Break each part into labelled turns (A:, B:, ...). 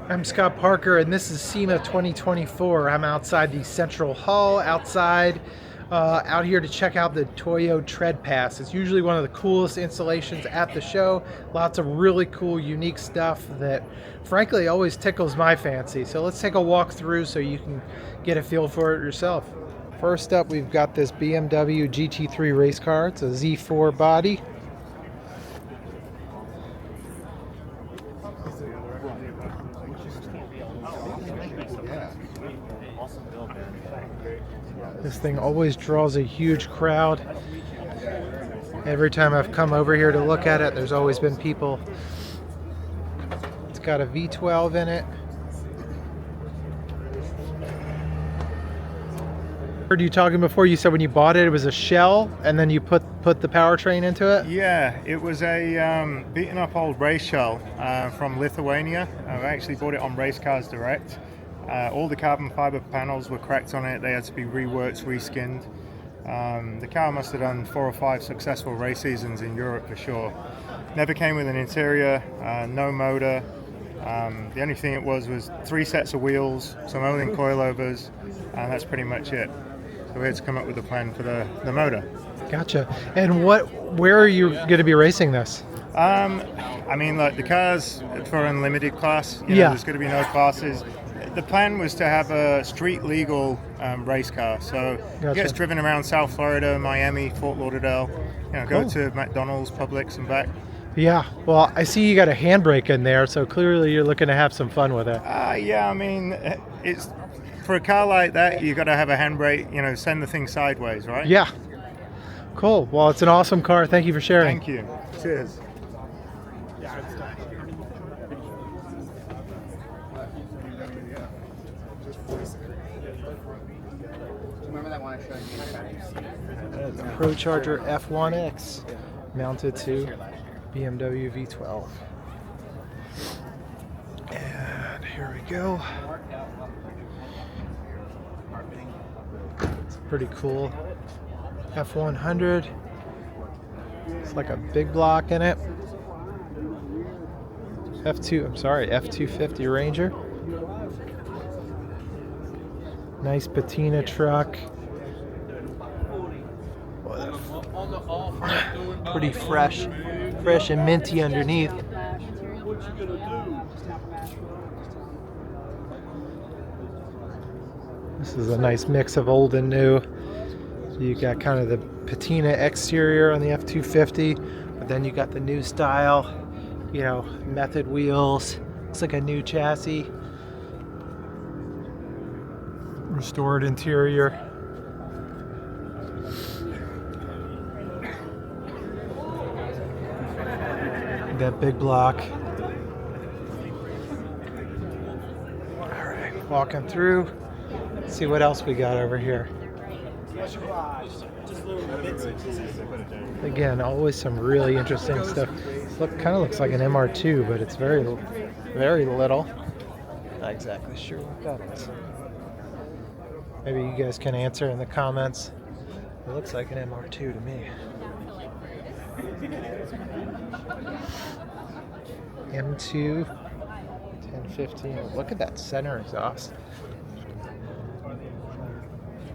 A: I'm Scott Parker, and this is SEMA 2024. I'm outside the Central Hall, out here to check out the Toyo Treadpass. It's usually one of the coolest installations at the show. Lots of really cool, unique stuff that, frankly, always tickles my fancy. So let's take a walk through so you can get a feel for it yourself. First up, we've got this BMW GT3 race car. It's a Z4 body. This thing always draws a huge crowd. Every time I've come over here to look at it, there's always been people. It's got a V12 in it. Heard you talking before. You said when you bought it, it was a shell, and then you put the powertrain into it.
B: Yeah, it was a beaten up old race shell from Lithuania. I actually bought it on Race Cars Direct. All the carbon fiber panels were cracked on it. They had to be reworked, reskinned. The car must have done 4 or 5 successful race seasons in Europe for sure. Never came with an interior, no motor. The only thing it was 3 sets of wheels, some Olin coilovers, and that's pretty much it. So we had to come up with a plan for the motor.
A: Gotcha. And where are you going to be racing this?
B: I mean, like the cars for unlimited class, there's going to be no classes. The plan was to have a street legal race car, so
A: Gotcha.
B: It gets driven around South Florida, Miami, Fort Lauderdale. Go
A: Cool.
B: to McDonald's, Publix, and back.
A: Yeah. Well, I see you got a handbrake in there, so clearly you're looking to have some fun with it.
B: Yeah. I mean, it's for a car like that, you got to have a handbrake. Send the thing sideways, right?
A: Yeah. Cool. Well, it's an awesome car. Thank you for sharing.
B: Thank you. Cheers.
A: ProCharger F1X mounted to BMW V12. And here we go. It's pretty cool. F100. It's like a big block in it. F250 Ranger. Nice patina truck. Pretty fresh and minty underneath. This is a nice mix of old and new. So you got kind of the patina exterior on the F250, but then you got the new style, method wheels. Looks like a new chassis. Restored interior. That big block. Alright, walking through. Let's see what else we got over here. Again, always some really interesting stuff. Kind of looks like an MR2, but it's very, very little. Not exactly sure what that is. Maybe you guys can answer in the comments. It looks like an MR2 to me. M2 1015. Look at that center exhaust.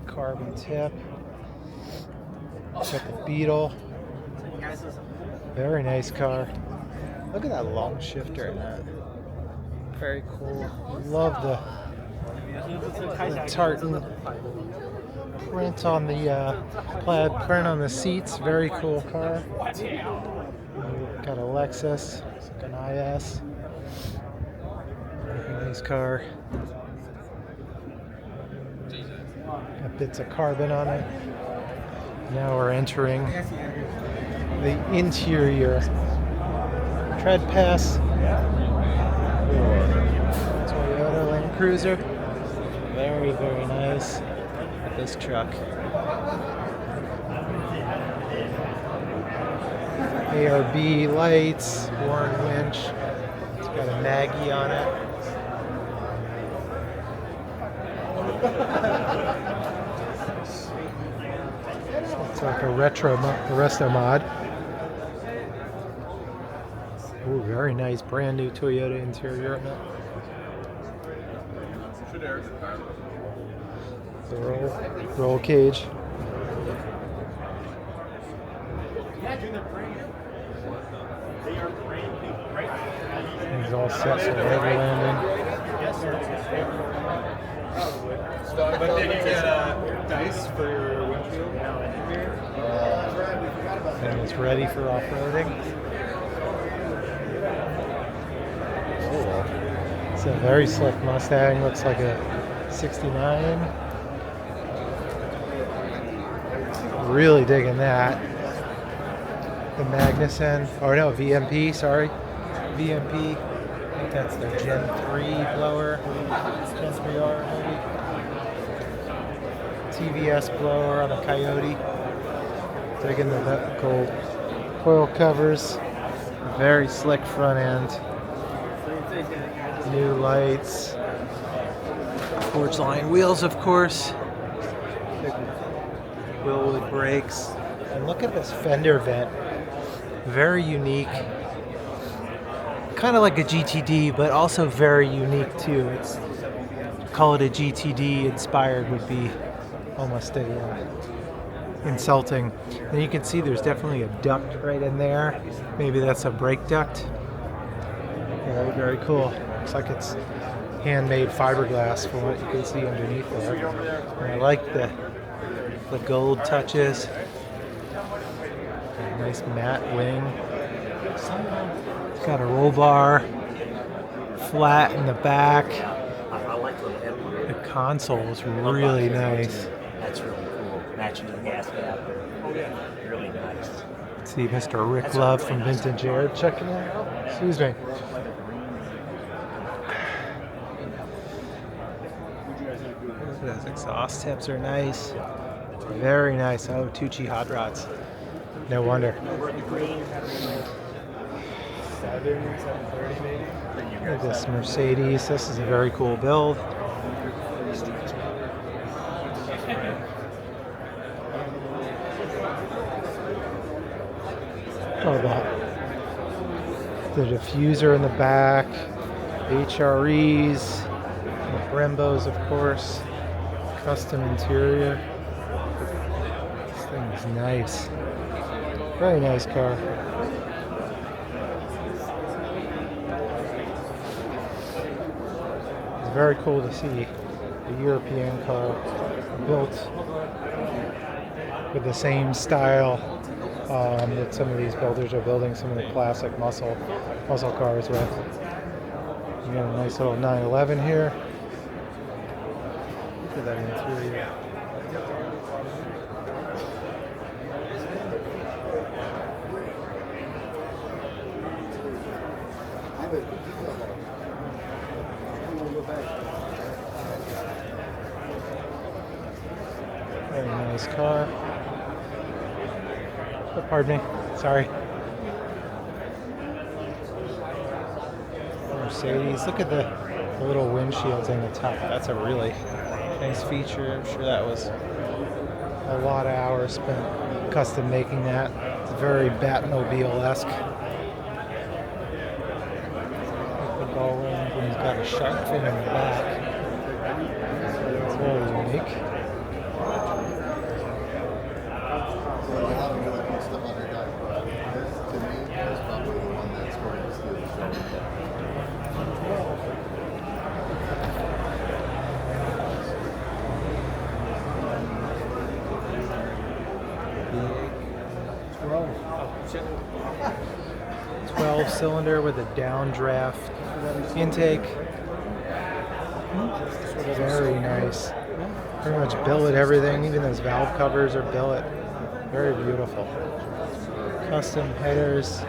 A: Carbon tip. Got the Beetle. Very nice car. Look at that long shifter in that. Very cool. Love the tartan print on the plaid print on the seats. Very cool car. Got a Lexus. It's like an IS. Very nice car. Got bits of carbon on it. Now we're entering the interior. Treadpass. Toyota Land Cruiser. Very, very nice. Look at this truck. ARB lights, Warren winch. It's got a Maggie on it. It's like a resto mod. Ooh, very nice, brand new Toyota interior. The roll cage. He's all set for level landing.
C: But then you get dice for your windshield.
A: And it's ready for off-roading. It's a very slick Mustang. Looks like a 69. Really digging that. The Magnuson, or no, VMP, sorry. VMP. I think that's their Gen 3 blower. Gen 3R maybe. TVS blower on a Coyote. Digging the gold coil covers. Very slick front end. New lights. Forge line wheels, of course. Willwood brakes. And look at this fender vent. Very unique. Kind of like a GTD, but also very unique too. It's call it a GTD inspired would be almost a insulting. And you can see there's definitely a duct right in there. Maybe that's a brake duct. Very, very cool. Looks like it's handmade fiberglass from what you can see underneath there. And I like the gold touches. A nice matte wing. It's got a roll bar, flat in the back. The console is really nice.
D: That's really cool. Matching the gas cap. Really nice.
A: See Mr. Rick Love from Vintage Air checking it out. Excuse me. Those exhaust tips are nice. Very nice. Oh, Tucci hot rods. No wonder.
C: 730 maybe.
A: Look at this Mercedes. This is a very cool build. Oh, that. The diffuser in the back. HREs. Brembos, of course. Custom interior. This thing is nice. Very nice car. It's very cool to see a European car built with the same style that some of these builders are building some of the classic muscle cars with. You got a nice little 911 here. Look at that interior. Very nice car. Oh, pardon me. Sorry. Mercedes. Look at the little windshields on the top. That's a really nice feature. I'm sure that was a lot of hours spent custom making that. It's very Batmobile-esque. The ball ring, and he's got a shark fin in the back. It's very unique. Cylinder with a downdraft intake. Very nice. Pretty much billet everything. Even those valve covers are billet. Very beautiful. Custom headers.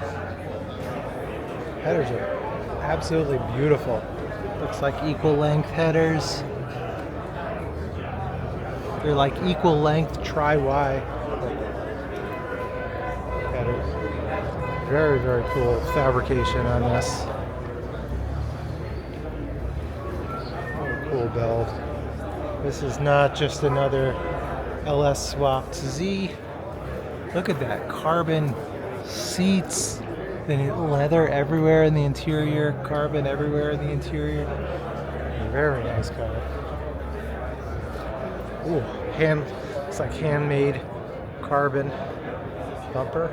A: Headers are absolutely beautiful. Looks like equal length headers. They're like equal length tri-Y headers. Very, very cool fabrication on this. Very cool build. This is not just another LS swapped Z. Look at that carbon seats. Then leather everywhere in the interior, carbon everywhere in the interior. Very nice car. Ooh, looks like handmade carbon bumper.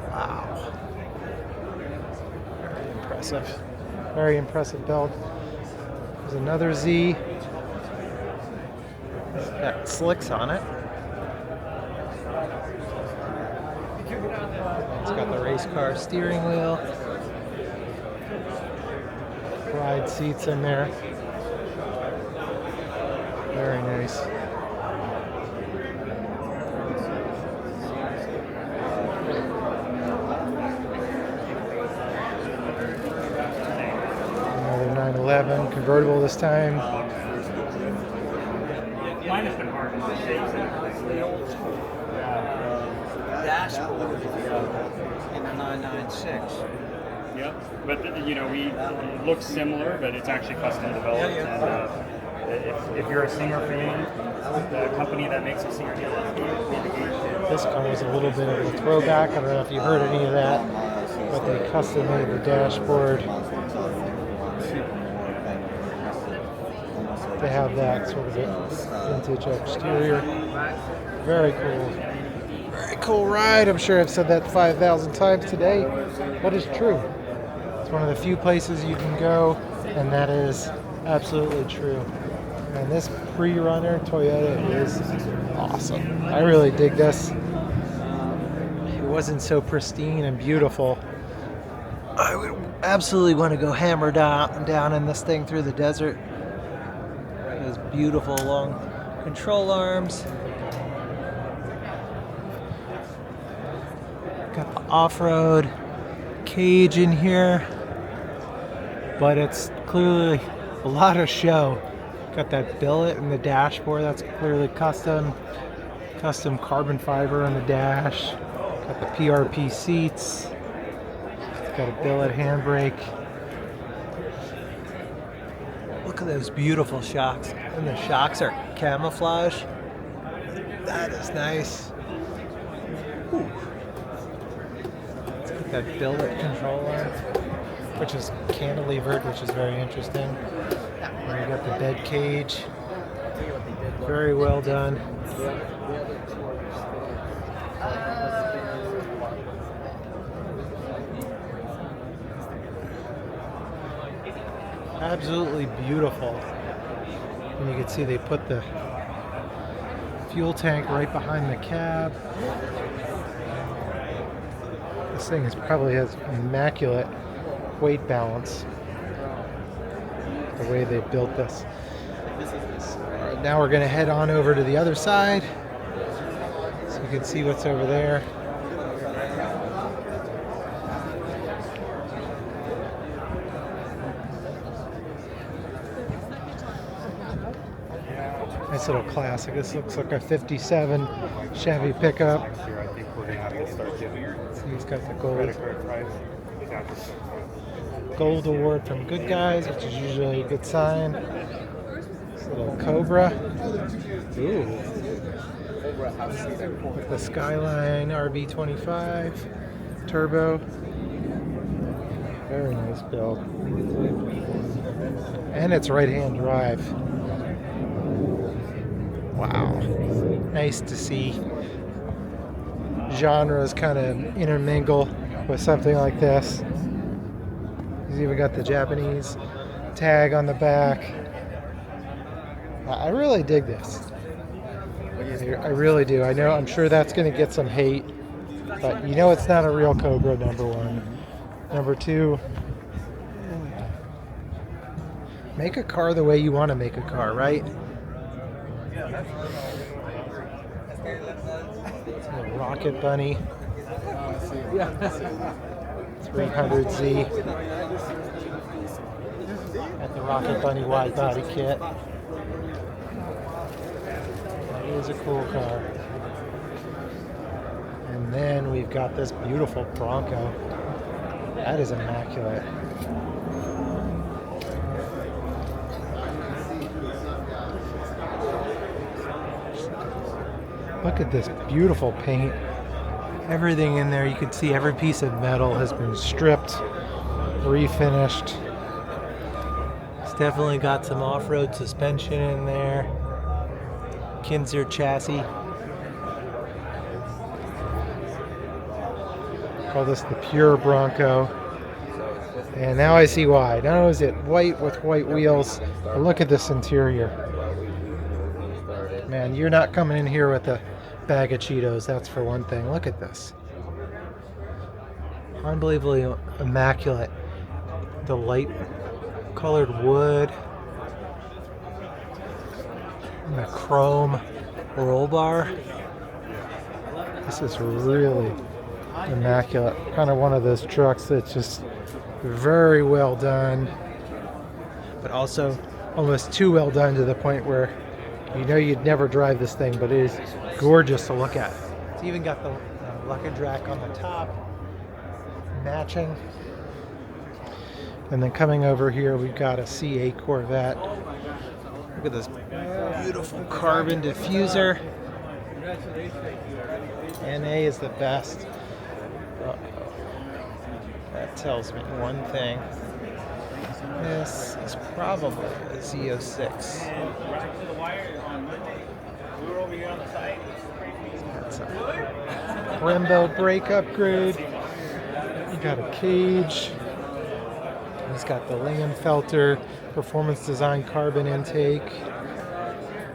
A: Wow. Very impressive. Very impressive build. There's another Z. It's got slicks on it. It's got the race car steering wheel. Ride seats in there. Very nice. Another 911 convertible this time.
D: Mine has been hard to shape.
E: Dashboard in the 996.
F: Yep, but you know, it looks similar, but it's actually custom developed. And if you're a Singer fan, the company that makes a Singer
A: This car was a little bit of a throwback. I don't know if you heard any of that, but they custom made the dashboard. They have that sort of a vintage exterior. Very cool. Very cool ride. I'm sure I've said that 5,000 times today, but it's true. It's one of the few places you can go, and that is absolutely true. And this pre-runner Toyota is awesome. I really dig this. It wasn't so pristine and beautiful. I would absolutely want to go hammer down in this thing through the desert. Those beautiful long control arms. Got the off-road cage in here, but it's clearly a lot of show. Got that billet in the dashboard, that's clearly custom carbon fiber on the dash. Got the PRP seats. It's got a billet handbrake. Look at those beautiful shocks, and the shocks are camouflage. That is nice. Ooh. It's got that billet controller, which is cantilevered, which is very interesting. And you got the bed cage. Very well done. Absolutely beautiful. And you can see they put the fuel tank right behind the cab. This thing probably has immaculate weight balance. The way they built this. So now we're going to head on over to the other side so you can see what's over there. Nice little classic. This looks like a 57 Chevy pickup. See, he's got the gold award from Good Guys, which is usually a good sign. This little Cobra. Ooh. With the Skyline RB25 turbo. Very nice build. And it's right-hand drive. Wow. Nice to see genres kind of intermingle with something like this. He's even got the Japanese tag on the back. I really dig this. I really do. I'm sure that's going to get some hate, but you know it's not a real Cobra, number one. Number two, make a car the way you want to make a car, right? It's a Rocket Bunny. 300Z. At the Rocket Bunny wide body kit. That is a cool car. And then we've got this beautiful Bronco. That is immaculate. Look at this beautiful paint. Everything in there, you can see every piece of metal has been stripped, refinished. It's Definitely got some off-road suspension in there. Kinzer chassis. Call this the pure Bronco. And now I see why. Not only is it white with white wheels, but look at this interior. Man, you're not coming in here with a bag of Cheetos, that's for one thing. Look at this. Unbelievably immaculate. The light colored wood. And the chrome roll bar. This is really immaculate. Kind of one of those trucks that's just very well done, but also almost too well done to the point where you know you'd never drive this thing, but it is gorgeous to look at. It's even got the luggage rack on the top, matching. And then coming over here, we've got a C8 Corvette. Look at this beautiful carbon diffuser. NA is the best. That tells me one thing. This is probably a Z06. That's a Brembo brake upgrade. You got a cage. He's got the Lingenfelter Performance Design carbon intake.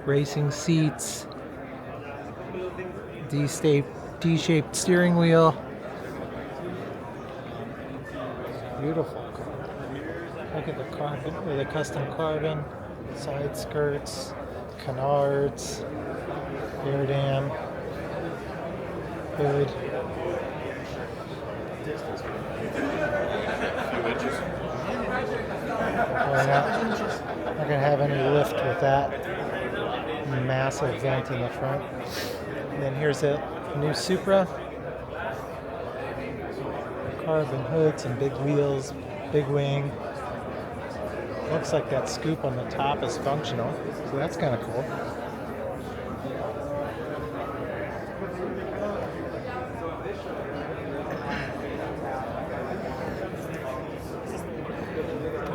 A: Racing seats. D-shaped steering wheel. Beautiful car. Look at the carbon, or the custom carbon, side skirts, canards, air dam, hood. Not gonna have any lift with that massive vent in the front. And then here's a new Supra. Carbon hood, some big wheels, big wing. Looks like that scoop on the top is functional, so that's kind of cool.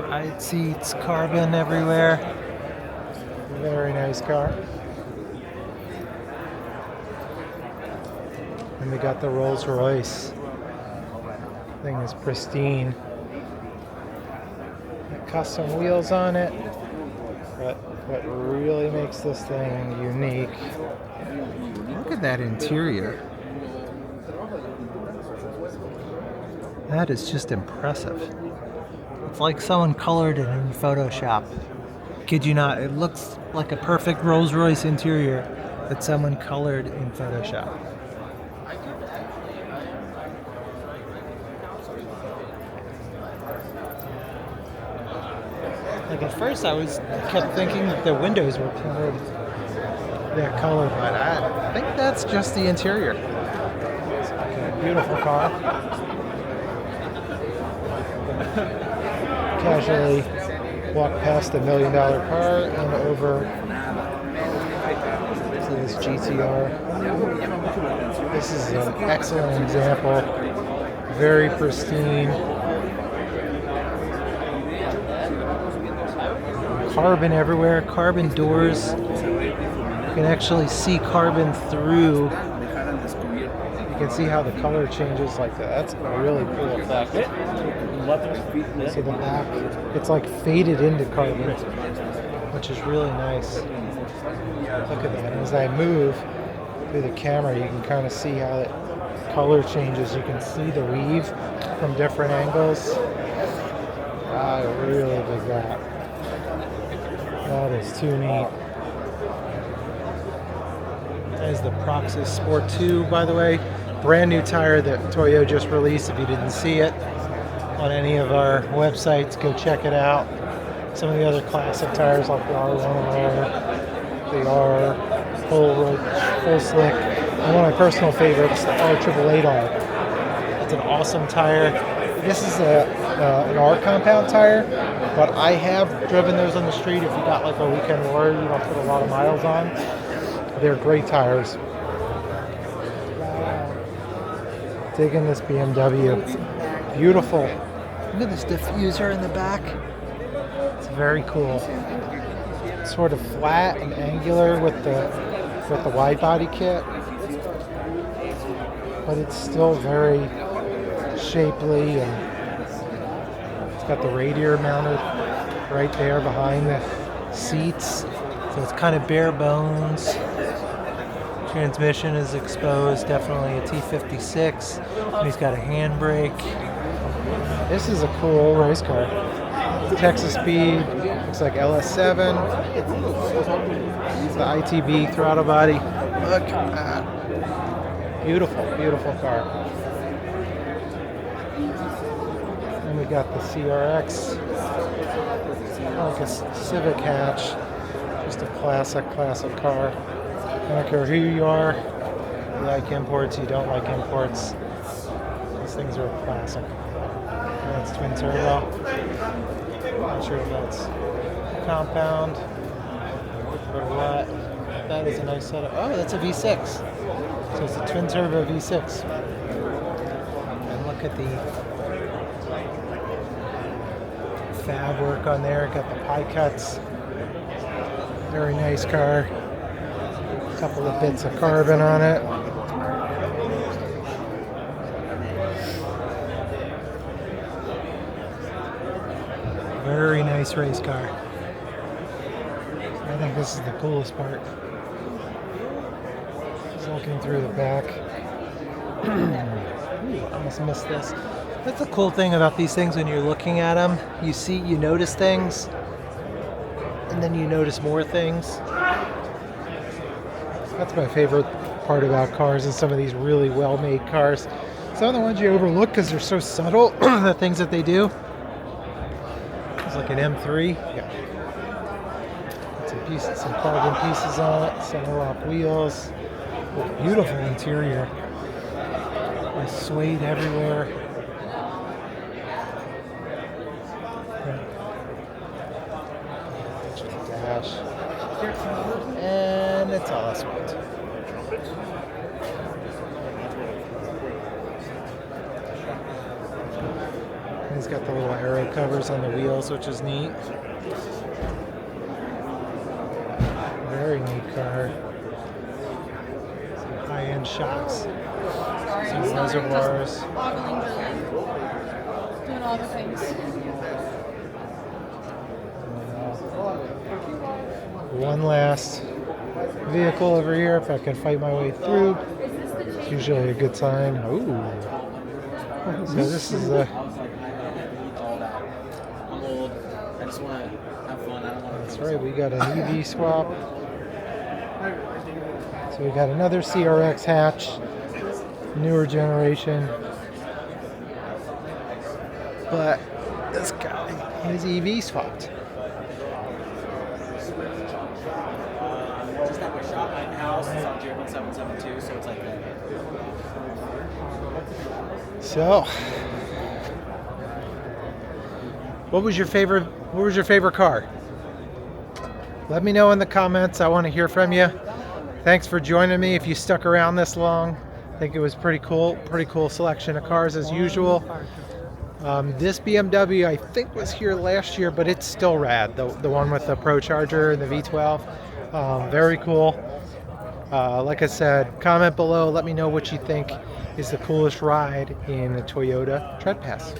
A: Wide seats, carbon everywhere. Very nice car. And we got the Rolls Royce. Thing is pristine. Custom wheels on it, but what really makes this thing unique, look at that interior. That is just impressive. It's like someone colored it in Photoshop. Kid you not, it looks like a perfect Rolls Royce interior that someone colored in Photoshop. Like at first I kept thinking that the windows were colored that color, but I think that's just the interior. Okay, beautiful car. Casually walk past a $1 million car and over to this GTR. This is an excellent example. Very pristine. Carbon everywhere, carbon doors. You can actually see carbon through. You can see how the color changes like that. That's a really cool effect. So the back, it's like faded into carbon, which is really nice. Look at that. As I move through the camera, you can kind of see how the color changes. You can see the weave from different angles. I really dig that. That is too neat. That is the Proxys Sport 2, by the way. Brand new tire that Toyo just released. If you didn't see it on any of our websites, go check it out. Some of the other classic tires like the R1R, the R full slick, and one of my personal favorites, the R888R. It's an awesome tire. This is an R compound tire, but I have driven those on the street. If you got like a weekend warrior, you don't put a lot of miles on. They're great tires. Wow. Digging this BMW. Beautiful. Look at this diffuser in the back. It's Very cool. Sort of flat and angular with the wide body kit, but it's still very shapely, and it's got the radiator mounted right there behind the seats, so it's kind of bare bones. Transmission is exposed, definitely a T56. And he's got a handbrake. This is a cool race car. Texas Speed, looks like LS7. It's the ITB throttle body. Look at that. Beautiful, beautiful car. And we got the CRX. Like a Civic hatch. Just a classic car. I don't care who you are. You like imports, you don't like imports. These things are a classic. That's twin turbo. Not sure if that's compound or what. That is a nice setup. Oh, that's a V6. So it's a twin turbo V6. And look at the fab work on there. Got the pie cuts. Very nice car. A couple of bits of carbon on it. Very nice race car. I think this is the coolest part. Just looking through the back. Ooh, I almost missed this. That's the cool thing about these things when you're looking at them. You notice things, and then you notice more things. That's my favorite part about cars, and some of these really well-made cars. Some of the ones you overlook because they're so subtle, the things that they do. It's like an M3. Yeah. Some carbon pieces on it, center lock wheels. Beautiful interior. There's suede everywhere. Digital dash. And it's all asphalt. He's got the little aero covers on the wheels, which is neat. Very neat car. Some high-end shocks. Some reservoirs.
G: Boggling brilliant. Doing all the things.
A: One last vehicle over here, if I can fight my way through. It's usually a good sign. Ooh. So this is a...
E: I'm old. I just want to have fun. I don't want to.
A: That's right, we got an EV swap. So we got another CRX hatch, newer generation. But this guy is EV swapped.
E: Just have a shop my house. It's on German 772, so it's like that.
A: So, what was your favorite car? Let me know in the comments. I want to hear from you. Thanks for joining me if you stuck around this long. I think it was pretty cool selection of cars as usual. This BMW I think was here last year, but it's still rad. The one with the Pro Charger and the V12. Very cool. Like I said, comment below. Let me know what you think is the coolest ride in the Toyota Treadpass.